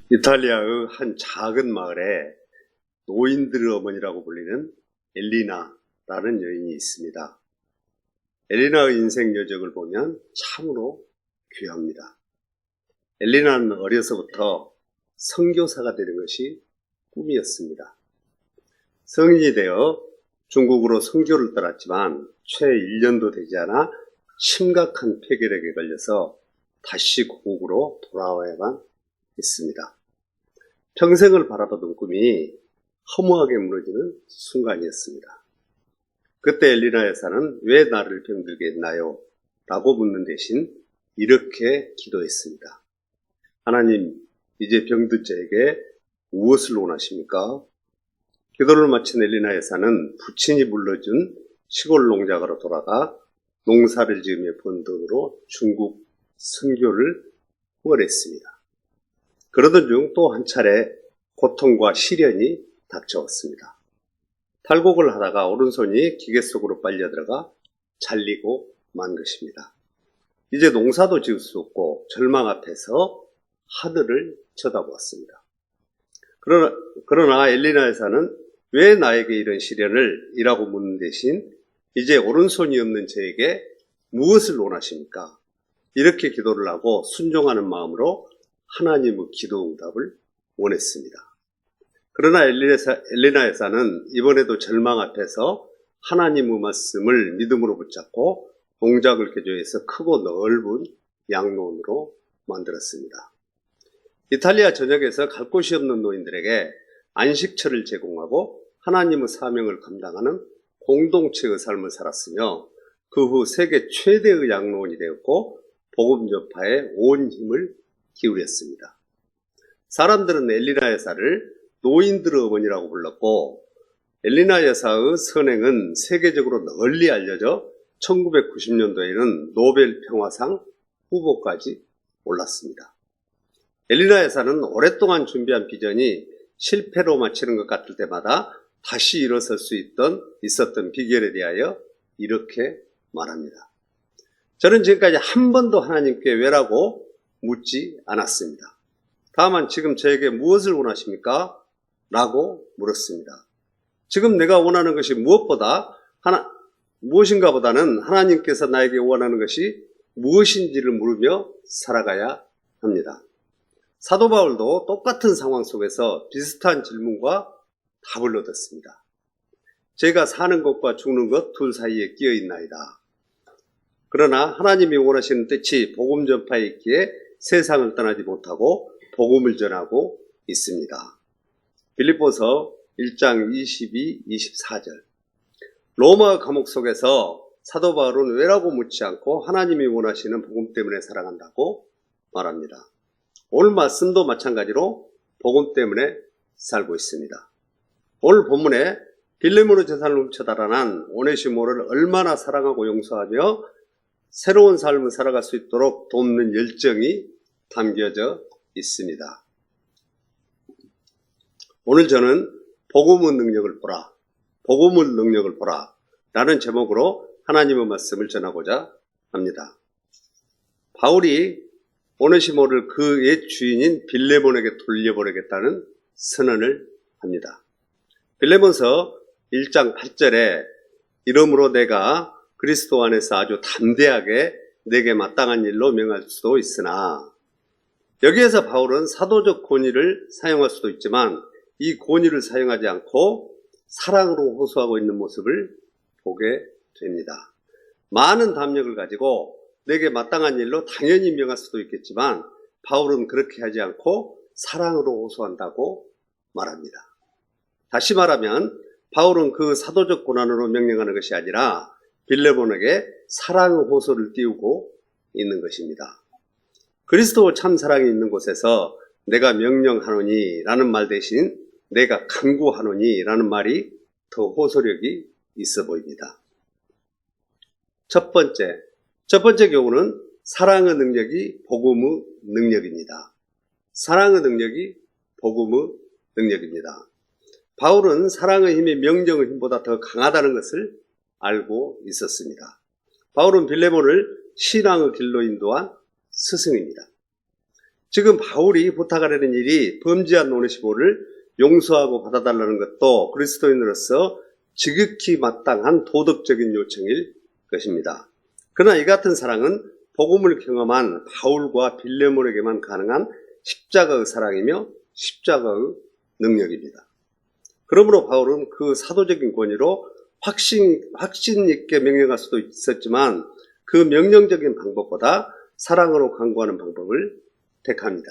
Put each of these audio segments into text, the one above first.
이탈리아의 한 작은 마을에 노인들의 어머니라고 불리는 엘리나라는 여인이 있습니다. 엘리나의 인생 여정을 보면 참으로 귀합니다. 엘리나는 어려서부터 선교사가 되는 것이 꿈이었습니다. 성인이 되어 중국으로 선교를 떠났지만 채 1년도 되지 않아 심각한 폐결핵에 걸려서 다시 고국으로 돌아와야만 했습니다. 평생을 바라보던 꿈이 허무하게 무너지는 순간이었습니다. 그때 엘리나 여사는 왜 나를 병들게 했나요? 라고 묻는 대신 이렇게 기도했습니다. 하나님, 이제 병든 자에게 무엇을 원하십니까? 기도를 마친 엘리나 여사는 부친이 물려준 시골 농장으로 돌아가 농사를 지으며 번 돈으로 중국 선교를 후원했습니다. 그러던 중 또 한 차례 고통과 시련이 닥쳐왔습니다. 탈곡을 하다가 오른손이 기계 속으로 빨려들어가 잘리고 만 것입니다. 이제 농사도 지을 수 없고 절망 앞에서 하늘을 쳐다보았습니다. 그러나 엘리나 여사는 왜 나에게 이런 시련을? 이라고 묻는 대신 이제 오른손이 없는 저에게 무엇을 원하십니까? 이렇게 기도를 하고 순종하는 마음으로 하나님의 기도 응답을 원했습니다. 그러나 엘리나 여사는 이번에도 절망 앞에서 하나님의 말씀을 믿음으로 붙잡고 농장을 개조해서 크고 넓은 양로원으로 만들었습니다. 이탈리아 전역에서 갈 곳이 없는 노인들에게 안식처를 제공하고 하나님의 사명을 감당하는 공동체의 삶을 살았으며 그 후 세계 최대의 양로원이 되었고 복음 전파에 온 힘을 기울였습니다. 사람들은 엘리나 여사를 노인들의 어머니라고 불렀고 엘리나 여사의 선행은 세계적으로 널리 알려져 1990년도에는 노벨 평화상 후보까지 올랐습니다. 엘리나 여사는 오랫동안 준비한 비전이 실패로 마치는 것 같을 때마다 다시 일어설 수 있었던 비결에 대하여 이렇게 말합니다. 저는 지금까지 한 번도 하나님께 왜라고 묻지 않았습니다. 다만 지금 저에게 무엇을 원하십니까? 라고 물었습니다. 지금 내가 원하는 것이 무엇인가 보다는 하나님께서 나에게 원하는 것이 무엇인지를 물으며 살아가야 합니다. 사도 바울도 똑같은 상황 속에서 비슷한 질문과 답을 얻었습니다. 제가 사는 것과 죽는 것 둘 사이에 끼어 있나이다. 그러나 하나님이 원하시는 뜻이 복음 전파에 있기에 세상을 떠나지 못하고 복음을 전하고 있습니다. 빌립보서 1장 22, 24절. 로마 감옥 속에서 사도 바울은 왜라고 묻지 않고 하나님이 원하시는 복음 때문에 살아간다고 말합니다. 오늘 말씀도 마찬가지로 복음 때문에 살고 있습니다. 오늘 본문에 빌레몬의 재산을 훔쳐 달아난 오네시모를 얼마나 사랑하고 용서하며 새로운 삶을 살아갈 수 있도록 돕는 열정이 담겨져 있습니다. 오늘 저는 복음의 능력을 보라 라는 제목으로 하나님의 말씀을 전하고자 합니다. 바울이 오네시모를 그 옛 주인인 빌레몬에게 돌려보내겠다는 선언을 합니다. 빌레몬서 1장 8절에 이러므로 내가 그리스도 안에서 아주 담대하게 내게 마땅한 일로 명할 수도 있으나, 여기에서 바울은 사도적 권위를 사용할 수도 있지만 이 권위를 사용하지 않고 사랑으로 호소하고 있는 모습을 보게 됩니다. 많은 담력을 가지고 내게 마땅한 일로 당연히 명할 수도 있겠지만 바울은 그렇게 하지 않고 사랑으로 호소한다고 말합니다. 다시 말하면 바울은 그 사도적 권한으로 명령하는 것이 아니라 빌레몬에게 사랑의 호소를 띄우고 있는 것입니다. 그리스도 참 사랑이 있는 곳에서 내가 명령하노니 라는 말 대신 내가 간구하노니 라는 말이 더 호소력이 있어 보입니다. 첫 번째 교훈은 사랑의 능력이 복음의 능력입니다. 사랑의 능력이 복음의 능력입니다. 바울은 사랑의 힘이 명령의 힘보다 더 강하다는 것을 알고 있었습니다. 바울은 빌레몬을 신앙의 길로 인도한 스승입니다. 지금 바울이 부탁하려는 일이 범죄한 오네시모를 용서하고 받아달라는 것도 그리스도인으로서 지극히 마땅한 도덕적인 요청일 것입니다. 그러나 이 같은 사랑은 복음을 경험한 바울과 빌레몬에게만 가능한 십자가의 사랑이며 십자가의 능력입니다. 그러므로 바울은 그 사도적인 권위로 확신 있게 명령할 수도 있었지만 그 명령적인 방법보다 사랑으로 강구하는 방법을 택합니다.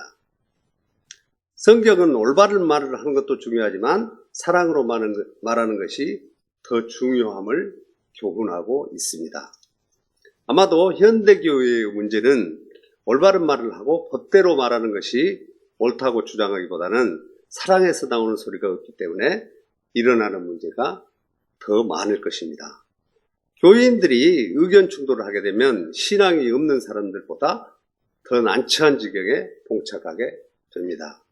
성경은 올바른 말을 하는 것도 중요하지만 사랑으로 말하는 것이 더 중요함을 교훈하고 있습니다. 아마도 현대교회의 문제는 올바른 말을 하고 법대로 말하는 것이 옳다고 주장하기보다는 사랑에서 나오는 소리가 없기 때문에 일어나는 문제가 더 많을 것입니다. 교인들이 의견 충돌을 하게 되면 신앙이 없는 사람들보다 더 난처한 지경에 봉착하게 됩니다.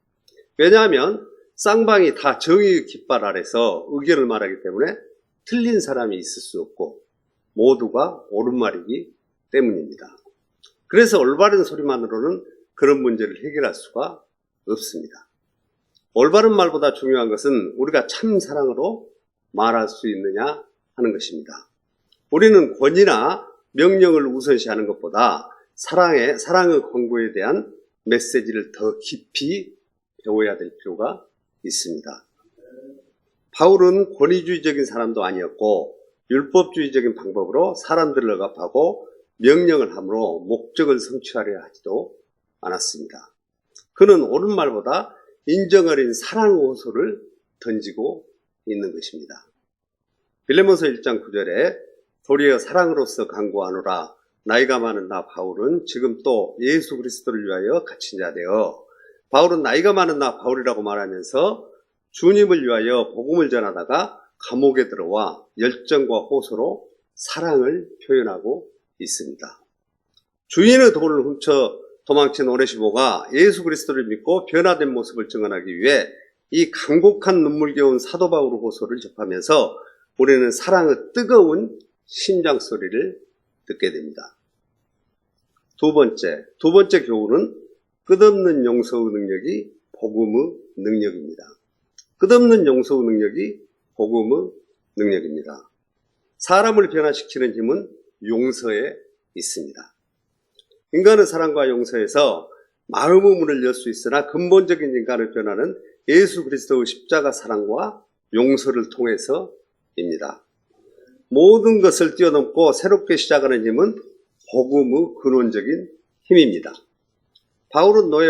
왜냐하면 쌍방이 다 정의의 깃발 아래서 의견을 말하기 때문에 틀린 사람이 있을 수 없고 모두가 옳은 말이기 때문입니다. 그래서 올바른 소리만으로는 그런 문제를 해결할 수가 없습니다. 올바른 말보다 중요한 것은 우리가 참 사랑으로 말할 수 있느냐 하는 것입니다. 우리는 권위나 명령을 우선시하는 것보다 사랑의 권고에 대한 메시지를 더 깊이 배워야 될 필요가 있습니다. 바울은 권위주의적인 사람도 아니었고 율법주의적인 방법으로 사람들을 억압하고 명령을 함으로 목적을 성취하려 하지도 않았습니다. 그는 옳은 말보다 인정 어린 사랑 호소를 던지고 있는 것입니다. 빌레몬서 1장 9절에 도리어 사랑으로서 강구하노라. 나이가 많은 나 바울은 지금 또 예수 그리스도를 위하여 갇힌 자 되어. 바울은 나이가 많은 나 바울이라고 말하면서 주님을 위하여 복음을 전하다가 감옥에 들어와 열정과 호소로 사랑을 표현하고 있습니다. 주인의 돈을 훔쳐 도망친 오네시모가 예수 그리스도를 믿고 변화된 모습을 증언하기 위해 이 간곡한 눈물겨운 사도 바울의 호소를 접하면서 우리는 사랑의 뜨거운 심장 소리를 듣게 됩니다. 두 번째 교훈은 끝없는 용서의 능력이 복음의 능력입니다. 끝없는 용서의 능력이 복음의 능력입니다. 사람을 변화시키는 힘은 용서에 있습니다. 인간의 사랑과 용서에서 마음의 문을 열 수 있으나 근본적인 인간을 변화는 예수 그리스도의 십자가 사랑과 용서를 통해서입니다. 모든 것을 뛰어넘고 새롭게 시작하는 힘은 복음의 근원적인 힘입니다. 바울은 노예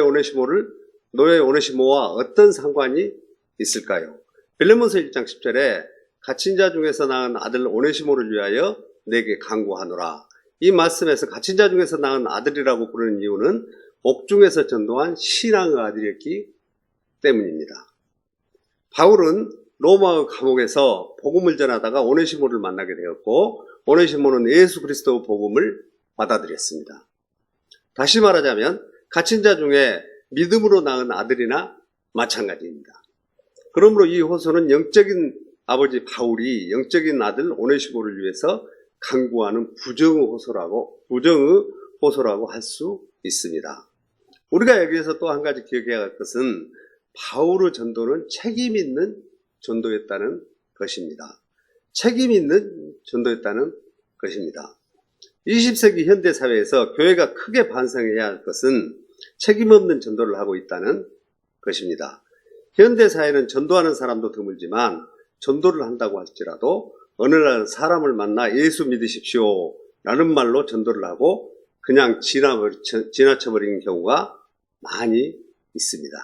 오네시모와 어떤 상관이 있을까요? 빌레몬서 1장 10절에 갇힌 자 중에서 낳은 아들 오네시모를 위하여 내게 간구하노라. 이 말씀에서 갇힌 자 중에서 낳은 아들이라고 부르는 이유는 옥중에서 전도한 신앙의 아들이었기 때문입니다. 바울은 로마의 감옥에서 복음을 전하다가 오네시모를 만나게 되었고 오네시모는 예수 그리스도의 복음을 받아들였습니다. 다시 말하자면 갇힌 자 중에 믿음으로 낳은 아들이나 마찬가지입니다. 그러므로 이 호소는 영적인 아버지 바울이 영적인 아들 오네시모를 위해서 간구하는 부정의 호소라고 할 수 있습니다. 우리가 여기에서 또 한 가지 기억해야 할 것은 바울의 전도는 책임 있는 전도였다는 것입니다. 책임 있는 전도였다는 것입니다. 20세기 현대사회에서 교회가 크게 반성해야 할 것은 책임 없는 전도를 하고 있다는 것입니다. 현대사회는 전도하는 사람도 드물지만 전도를 한다고 할지라도 어느 날 사람을 만나 예수 믿으십시오 라는 말로 전도를 하고 그냥 지나쳐버리는 경우가 많이 있습니다.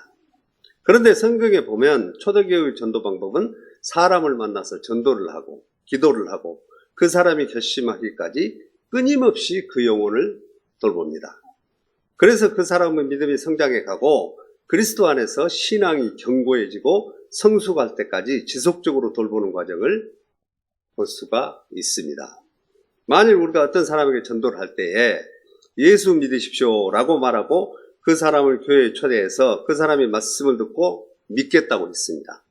그런데 성경에 보면 초대교회의 전도 방법은 사람을 만나서 전도를 하고 기도를 하고 그 사람이 결심하기까지 끊임없이 그 영혼을 돌봅니다. 그래서 그 사람의 믿음이 성장해 가고 그리스도 안에서 신앙이 견고해지고 성숙할 때까지 지속적으로 돌보는 과정을 볼 수가 있습니다. 만일 우리가 어떤 사람에게 전도를 할 때에 예수 믿으십시오 라고 말하고 그 사람을 교회에 초대해서 그 사람이 말씀을 듣고 믿겠다고 했습니다.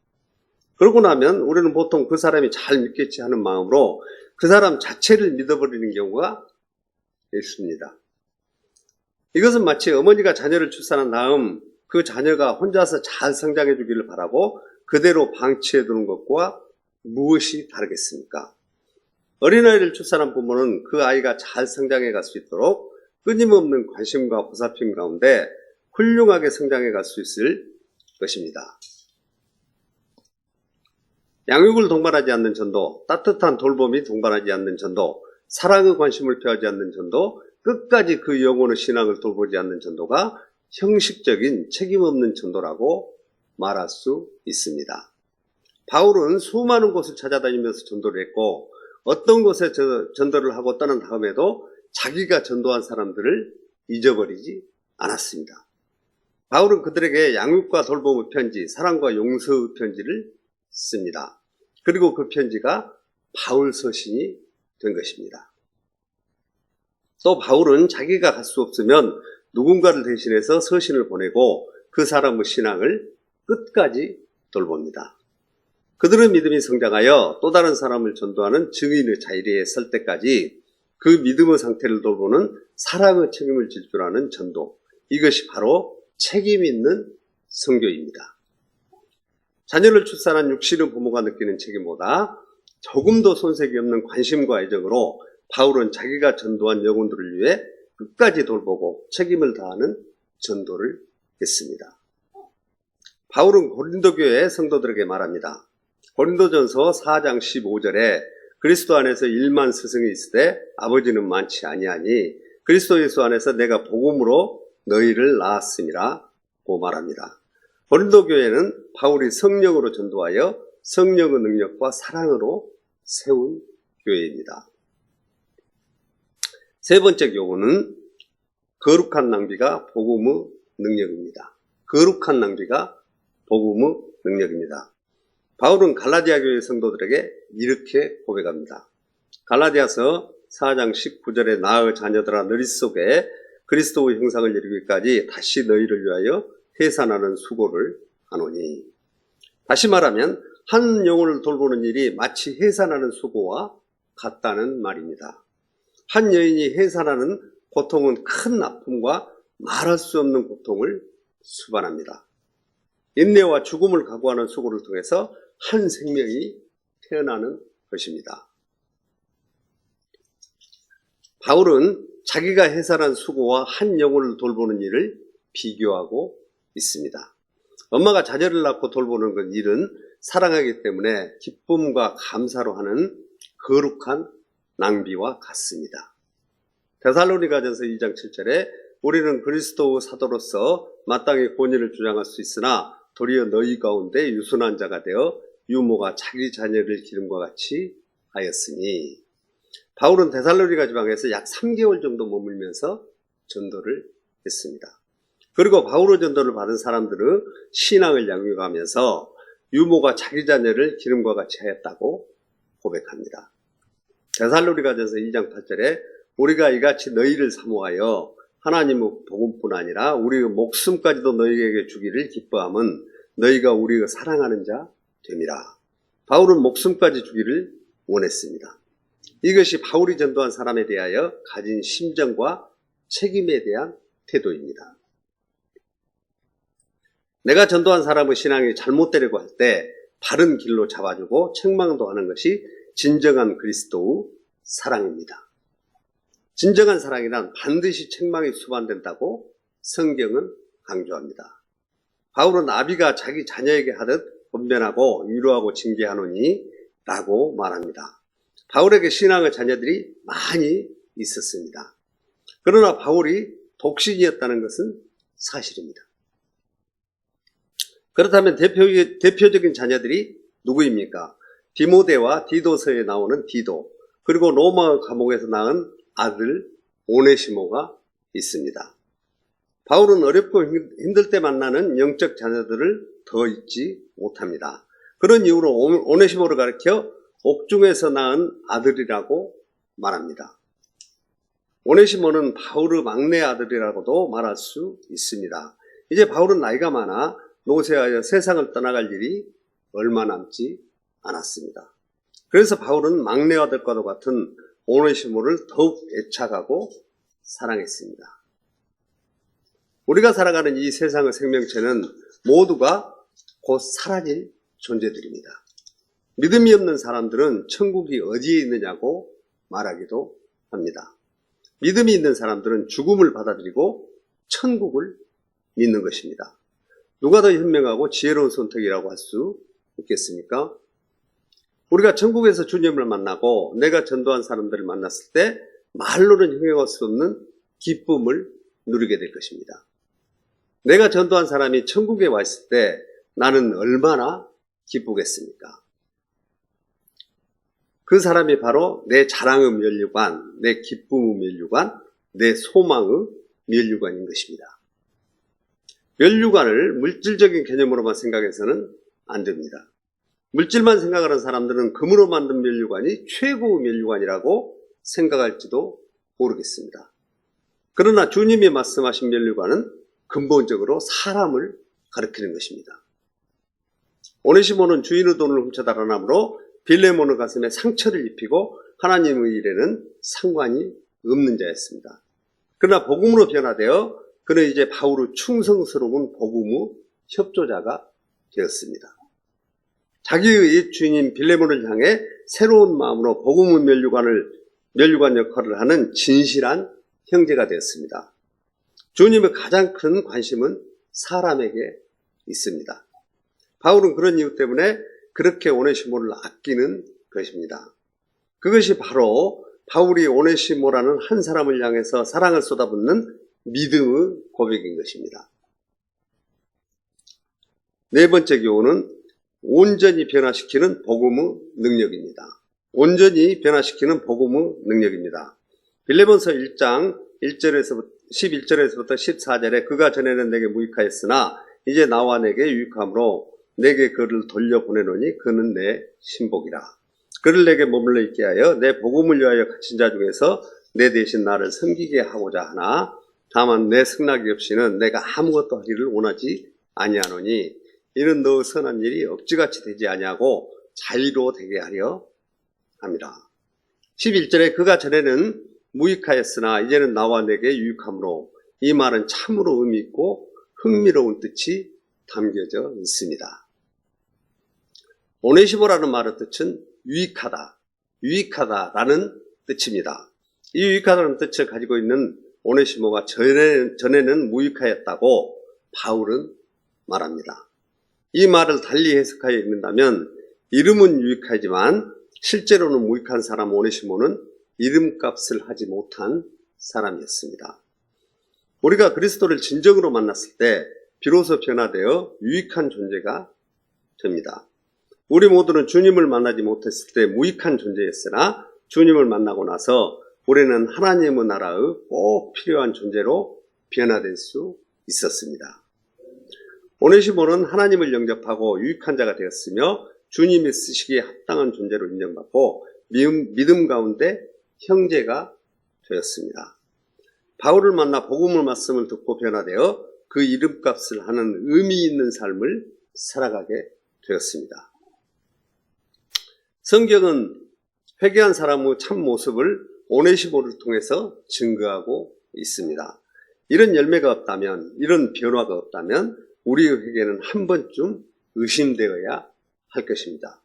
그러고 나면 우리는 보통 그 사람이 잘 믿겠지 하는 마음으로 그 사람 자체를 믿어버리는 경우가 있습니다. 이것은 마치 어머니가 자녀를 출산한 다음 그 자녀가 혼자서 잘 성장해 주기를 바라고 그대로 방치해 두는 것과 무엇이 다르겠습니까? 어린아이를 출산한 부모는 그 아이가 잘 성장해 갈 수 있도록 끊임없는 관심과 보살핌 가운데 훌륭하게 성장해 갈 수 있을 것입니다. 양육을 동반하지 않는 전도, 따뜻한 돌봄이 동반하지 않는 전도, 사랑의 관심을 표하지 않는 전도, 끝까지 그 영혼의 신앙을 돌보지 않는 전도가 형식적인 책임 없는 전도라고 말할 수 있습니다. 바울은 수많은 곳을 찾아다니면서 전도를 했고 어떤 곳에 전도를 하고 떠난 다음에도 자기가 전도한 사람들을 잊어버리지 않았습니다. 바울은 그들에게 양육과 돌봄의 편지, 사랑과 용서의 편지를 씁니다. 그리고 그 편지가 바울 서신이 된 것입니다. 또 바울은 자기가 갈 수 없으면 누군가를 대신해서 서신을 보내고 그 사람의 신앙을 끝까지 돌봅니다. 그들의 믿음이 성장하여 또 다른 사람을 전도하는 증인의 자리에 설 때까지 그 믿음의 상태를 돌보는 사랑의 책임을 질 줄 아는 전도, 이것이 바로 책임 있는 선교입니다. 자녀를 출산한 육신의 부모가 느끼는 책임보다 조금도 손색이 없는 관심과 애정으로 바울은 자기가 전도한 영혼들을 위해 끝까지 돌보고 책임을 다하는 전도를 했습니다. 바울은 고린도 교회 성도들에게 말합니다. 고린도전서 4장 15절에 그리스도 안에서 1만 스승이 있으되 아버지는 많지 아니하니 그리스도 예수 안에서 내가 복음으로 너희를 낳았음이라고 말합니다. 고린도 교회는 바울이 성령으로 전도하여 성령의 능력과 사랑으로 세운 교회입니다. 세 번째 교훈은 거룩한 낭비가 복음의 능력입니다. 거룩한 낭비가 복음의 능력입니다. 바울은 갈라디아 교회 성도들에게 이렇게 고백합니다. 갈라디아서 4장 19절에 나의 자녀들아 너희 속에 그리스도의 형상을 이루기까지 다시 너희를 위하여 해산하는 수고를 하노니. 다시 말하면 한 영혼을 돌보는 일이 마치 해산하는 수고와 같다는 말입니다. 한 여인이 해산하는 고통은 큰 아픔과 말할 수 없는 고통을 수반합니다. 인내와 죽음을 각오하는 수고를 통해서 한 생명이 태어나는 것입니다. 바울은 자기가 해산한 수고와 한 영혼을 돌보는 일을 비교하고 있습니다. 엄마가 자녀를 낳고 돌보는 그 일은 사랑하기 때문에 기쁨과 감사로 하는 거룩한 낭비와 같습니다. 데살로니가전서 2장 7절에 우리는 그리스도의 사도로서 마땅히 권위를 주장할 수 있으나 도리어 너희 가운데 유순한 자가 되어 유모가 자기 자녀를 기름과 같이 하였으니. 바울은 데살로니가 지방에서 약 3개월 정도 머물면서 전도를 했습니다. 그리고 바울의 전도를 받은 사람들은 신앙을 양육하면서 유모가 자기 자녀를 기름과 같이 하였다고 고백합니다. 데살로니가전서 2장 8절에 우리가 이같이 너희를 사모하여 하나님의 복음뿐 아니라 우리의 목숨까지도 너희에게 주기를 기뻐함은 너희가 우리가 사랑하는 자 됨이라. 바울은 목숨까지 주기를 원했습니다. 이것이 바울이 전도한 사람에 대하여 가진 심정과 책임에 대한 태도입니다. 내가 전도한 사람의 신앙이 잘못되려고 할 때 바른 길로 잡아주고 책망도 하는 것이 진정한 그리스도의 사랑입니다. 진정한 사랑이란 반드시 책망이 수반된다고 성경은 강조합니다. 바울은 아비가 자기 자녀에게 하듯 권면하고 위로하고 징계하노니 라고 말합니다. 바울에게 신앙의 자녀들이 많이 있었습니다. 그러나 바울이 독신이었다는 것은 사실입니다. 그렇다면 대표적인 자녀들이 누구입니까? 디모데와 디도서에 나오는 디도, 그리고 로마 감옥에서 낳은 아들 오네시모가 있습니다. 바울은 어렵고 힘들 때 만나는 영적 자녀들을 더 잊지 못합니다. 그런 이유로 오네시모를 가리켜 옥중에서 낳은 아들이라고 말합니다. 오네시모는 바울의 막내 아들이라고도 말할 수 있습니다. 이제 바울은 나이가 많아 노쇠하여 세상을 떠나갈 일이 얼마 남지 않았습니다. 그래서 바울은 막내 아들과도 같은 오네시모를 더욱 애착하고 사랑했습니다. 우리가 살아가는 이 세상의 생명체는 모두가 곧 사라질 존재들입니다. 믿음이 없는 사람들은 천국이 어디에 있느냐고 말하기도 합니다. 믿음이 있는 사람들은 죽음을 받아들이고 천국을 믿는 것입니다. 누가 더 현명하고 지혜로운 선택이라고 할 수 있겠습니까? 우리가 천국에서 주님을 만나고 내가 전도한 사람들을 만났을 때 말로는 형용할 수 없는 기쁨을 누리게 될 것입니다. 내가 전도한 사람이 천국에 와 있을 때 나는 얼마나 기쁘겠습니까? 그 사람이 바로 내 자랑의 면류관, 내 기쁨의 면류관, 내 소망의 면류관인 것입니다. 면류관을 물질적인 개념으로만 생각해서는 안 됩니다. 물질만 생각하는 사람들은 금으로 만든 면류관이 최고의 면류관이라고 생각할지도 모르겠습니다. 그러나 주님이 말씀하신 면류관은 근본적으로 사람을 가리키는 것입니다. 오네시모는 주인의 돈을 훔쳐 달아남으로 빌레몬의 가슴에 상처를 입히고 하나님의 일에는 상관이 없는 자였습니다. 그러나 복음으로 변화되어 그는 이제 바울의 충성스러운 복음의 협조자가 되었습니다. 자기의 옛 주인인 빌레몬을 향해 새로운 마음으로 복음의 면류관 역할을 하는 진실한 형제가 되었습니다. 주님의 가장 큰 관심은 사람에게 있습니다. 바울은 그런 이유 때문에 그렇게 오네시모를 아끼는 것입니다. 그것이 바로 바울이 오네시모라는 한 사람을 향해서 사랑을 쏟아붓는 믿음의 고백인 것입니다. 네 번째 교훈은 온전히 변화시키는 복음의 능력입니다. 온전히 변화시키는 복음의 능력입니다. 빌레몬서 1장 11절에서부터 14절에 그가 전에는 내게 무익하였으나 이제 나와 내게 유익함으로 내게 그를 돌려보내노니 그는 내 신복이라. 그를 내게 머물러 있게 하여 내 복음을 위하여 갇힌 자 중에서 내 대신 나를 섬기게 하고자 하나 다만 내 승낙이 없이는 내가 아무것도 하기를 원하지 아니하노니 이는 너 선한 일이 억지같이 되지 아니하고 자유로 되게 하려 합니다. 11절에 그가 전에는 무익하였으나 이제는 나와 내게 유익함으로 이 말은 참으로 의미 있고 흥미로운 뜻이 담겨져 있습니다. 오네시모라는 말의 뜻은 유익하다라는 뜻입니다. 이 유익하다는 뜻을 가지고 있는 오네시모가 전에는 무익하였다고 바울은 말합니다. 이 말을 달리 해석하여 읽는다면 이름은 유익하지만 실제로는 무익한 사람 오네시모는 이름값을 하지 못한 사람이었습니다. 우리가 그리스도를 진정으로 만났을 때 비로소 변화되어 유익한 존재가 됩니다. 우리 모두는 주님을 만나지 못했을 때 무익한 존재였으나 주님을 만나고 나서 우리는 하나님의 나라의 꼭 필요한 존재로 변화될 수 있었습니다. 오네시모는 하나님을 영접하고 유익한 자가 되었으며 주님이 쓰시기에 합당한 존재로 인정받고 믿음 가운데 형제가 되었습니다. 바울을 만나 복음의 말씀을 듣고 변화되어 그 이름값을 하는 의미 있는 삶을 살아가게 되었습니다. 성경은 회개한 사람의 참 모습을 오네시모를 통해서 증거하고 있습니다. 이런 열매가 없다면, 이런 변화가 없다면 우리의 회개는 한 번쯤 의심되어야 할 것입니다.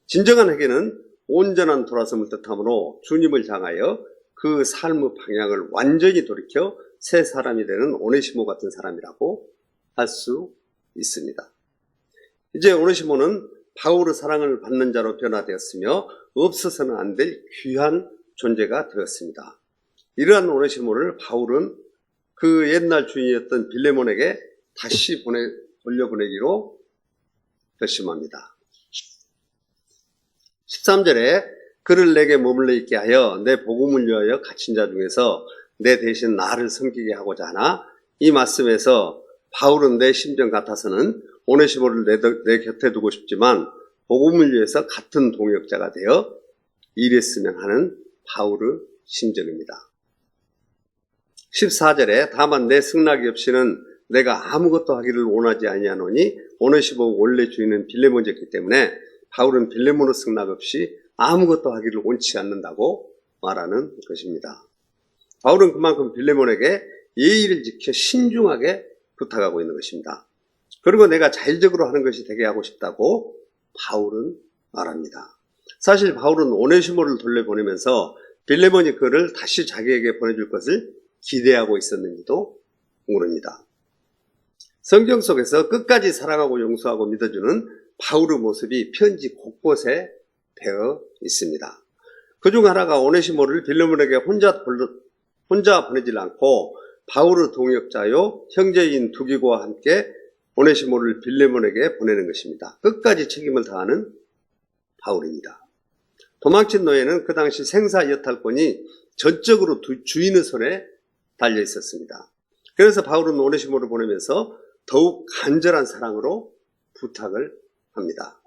진정한 회개는 온전한 돌아섬을 뜻하므로 주님을 향하여 그 삶의 방향을 완전히 돌이켜 새 사람이 되는 오네시모 같은 사람이라고 할 수 있습니다. 이제 오네시모는 바울의 사랑을 받는 자로 변화되었으며 없어서는 안 될 귀한 존재가 되었습니다. 이러한 오네시모를 바울은 그 옛날 주인이었던 빌레몬에게 다시 돌려보내기로 결심합니다. 13절에 그를 내게 머물러 있게 하여 내 복음을 위하여 갇힌 자 중에서 내 대신 나를 섬기게 하고자 하나 이 말씀에서 바울은 내 심정 같아서는 오네시모를 내 곁에 두고 싶지만 복음을 위해서 같은 동역자가 되어 일했으면 하는 바울의 심정입니다. 14절에 다만 내 승낙이 없이는 내가 아무것도 하기를 원하지 아니하노니 오네시모 원래 주인은 빌레몬이었기 때문에 바울은 빌레몬의 승낙 없이 아무것도 하기를 원치 않는다고 말하는 것입니다. 바울은 그만큼 빌레몬에게 예의를 지켜 신중하게 부탁하고 있는 것입니다. 그리고 내가 자의적으로 하는 것이 되게 하고 싶다고 바울은 말합니다. 사실 바울은 오네시모를 돌려보내면서 빌레몬이 그를 다시 자기에게 보내줄 것을 기대하고 있었는지도 모릅니다. 성경 속에서 끝까지 사랑하고 용서하고 믿어주는 바울의 모습이 편지 곳곳에 되어 있습니다. 그중 하나가 오네시모를 빌레몬에게 혼자 보내질 않고 바울의 동역자요 형제인 두기고와 함께 오네시모를 빌레몬에게 보내는 것입니다. 끝까지 책임을 다하는 바울입니다. 도망친 노예는 그 당시 생사 여탈권이 전적으로 주인의 손에 달려 있었습니다. 그래서 바울은 오네시모를 보내면서 더욱 간절한 사랑으로 부탁을 합니다.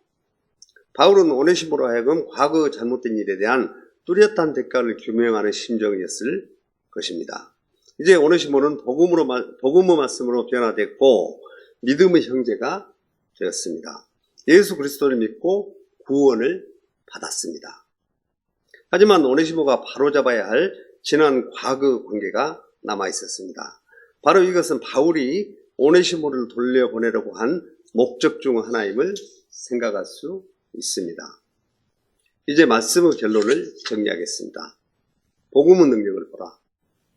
바울은 오네시모로 하여금 과거 잘못된 일에 대한 뚜렷한 대가를 규명하는 심정이었을 것입니다. 이제 오네시모는 복음의 말씀으로 변화됐고 믿음의 형제가 되었습니다. 예수 그리스도를 믿고 구원을 받았습니다. 하지만 오네시모가 바로잡아야 할 지난 과거 관계가 남아 있었습니다. 바로 이것은 바울이 오네시모를 돌려보내려고 한 목적 중 하나임을 생각할 수 있습니다. 이제 말씀의 결론을 정리하겠습니다. 복음의 능력을 보라.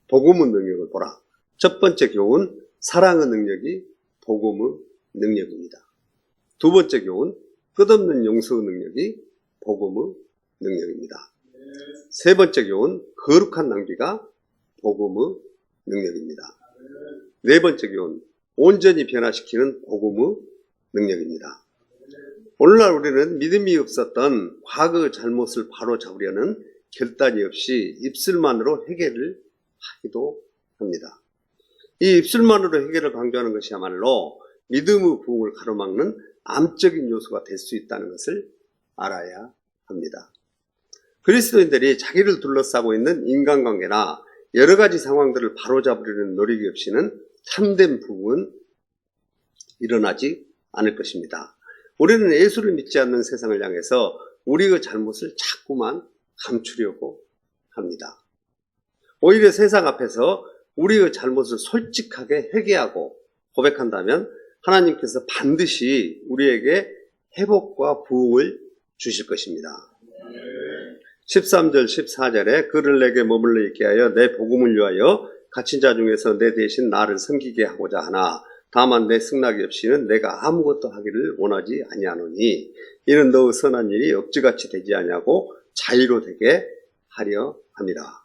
복음의 능력을 보라. 첫 번째 교훈, 사랑의 능력이 복음의 능력입니다. 두 번째 교훈, 끝없는 용서의 능력이 복음의 능력입니다. 세 번째 교훈, 거룩한 낭비가 복음의 능력입니다. 네 번째 교훈, 온전히 변화시키는 복음의 능력입니다. 오늘날 우리는 믿음이 없었던 과거의 잘못을 바로 잡으려는 결단이 없이 입술만으로 해결을 하기도 합니다. 이 입술만으로 해결을 강조하는 것이야말로 믿음의 부흥을 가로막는 암적인 요소가 될 수 있다는 것을 알아야 합니다. 그리스도인들이 자기를 둘러싸고 있는 인간관계나 여러 가지 상황들을 바로잡으려는 노력이 없이는 참된 부흥은 일어나지 않을 것입니다. 우리는 예수를 믿지 않는 세상을 향해서 우리의 잘못을 자꾸만 감추려고 합니다. 오히려 세상 앞에서 우리의 잘못을 솔직하게 회개하고 고백한다면 하나님께서 반드시 우리에게 회복과 부흥을 주실 것입니다. 13절 14절에 그를 내게 머물러 있게 하여 내 복음을 위하여 갇힌 자 중에서 내 대신 나를 섬기게 하고자 하나 다만 내 승낙이 없이는 내가 아무것도 하기를 원하지 아니하노니 이는 너의 선한 일이 억지같이 되지 아니하고 자유로 되게 하려 함이라.